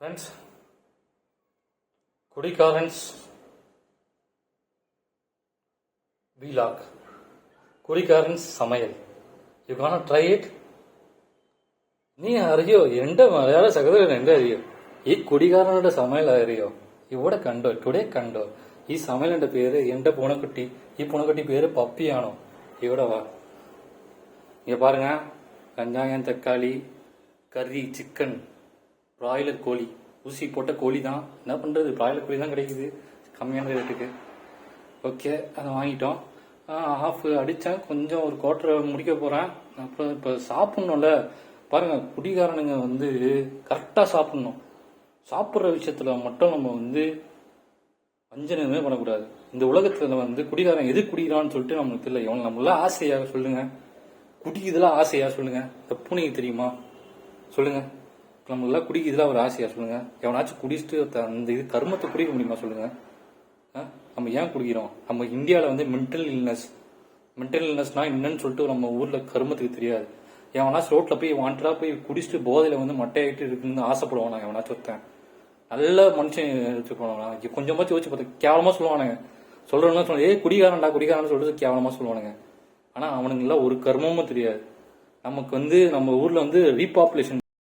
Friends, குடிகாரன்ஸ் வீலாக், കുടിക്കാരൻസ് സமைയൽ. You gonna try it. നീ അറിയോ, എന്റെ മലയാള സഹോദരൻ എന്റെ അറിയോ, ഈ കുടികാരനുടെ സமைയൽ അറിയോ? ഇവിടെ കണ്ടോ, ടുഡേ കണ്ടോ. ഈ സமையലിന്റെ പേര് എന്റെ പൂണക്കുട്ടി. ഈ പൂണക്കുട്ടി പേര് പപ്പിയാണോ? ഇവിടെ വാ, இங்க பாருங்க. வெங்காயம், தக்காளி, கறி, சிக்கன், பிராய்லர் கோழி, ஊசி போட்ட கோழி தான். என்ன பண்றது, பிராய்லர் கோழி தான் கிடைக்குது கம்மியான ரேட்டுக்கு. ஓகே, அதை வாங்கிட்டோம். ஆஃப் அடித்தேன், கொஞ்சம் ஒரு குவார்டரை முடிக்க போகிறேன். அப்புறம் இப்போ சாப்பிட்ணும்ல. பாருங்கள், குடிகாரனுங்க வந்து கரெக்டாக சாப்பிட்ணும். சாப்பிட்ற விஷயத்தில் மட்டும் நம்ம வந்து வஞ்சனமே பண்ணக்கூடாது. இந்த உலகத்தில் வந்து குடிகாரன் எது குடிக்கிறான்னு சொல்லிட்டு நம்மளுக்கு தெரியல. எவன் நம்மளாம் ஆசையாக சொல்லுங்க, குடிக்குதெல்லாம் ஆசையா சொல்லுங்க. இந்த பூனைக்கு தெரியுமா சொல்லுங்க. நம்மளாம் குடிக்குதெல்லாம் ஒரு ஆசையா சொல்லுங்க. எவனாச்சும் குடிச்சிட்டு அந்த இது கர்மத்தை குடிக்க முடியுமா சொல்லுங்க. நம்ம ஏன் குடிக்கிறோம்? நம்ம இந்தியாவில் வந்து மென்டல் இல்னஸ்னா என்னன்னு சொல்லிட்டு நம்ம ஊர்ல கருமத்துக்கு தெரியாது. எவனாச்சும் ரோட்ல போய் வாண்டா போய் குடிச்சிட்டு போதையில வந்து மட்டையாயிட்டு இருக்குன்னு ஆசைப்படுவானா? எவனாச்சும் ஒருத்தன் நல்ல மனுஷன் எடுத்துக்கணும்னா கொஞ்சமாச்சும் யோசிச்சு பார்த்து கேவலமா சொல்லுவானுங்க. சொல்றவங்க சொல்ல, குடிகாரன்டா குடிகாரன்னு சொல்லிட்டு கேவலமா சொல்லுவானுங்க. ஆனா அவனுங்கெல்லாம் ஒரு கர்மமும் தெரியாது. நமக்கு வந்து நம்ம ஊர்ல வந்து ரீபாப்புலேஷன்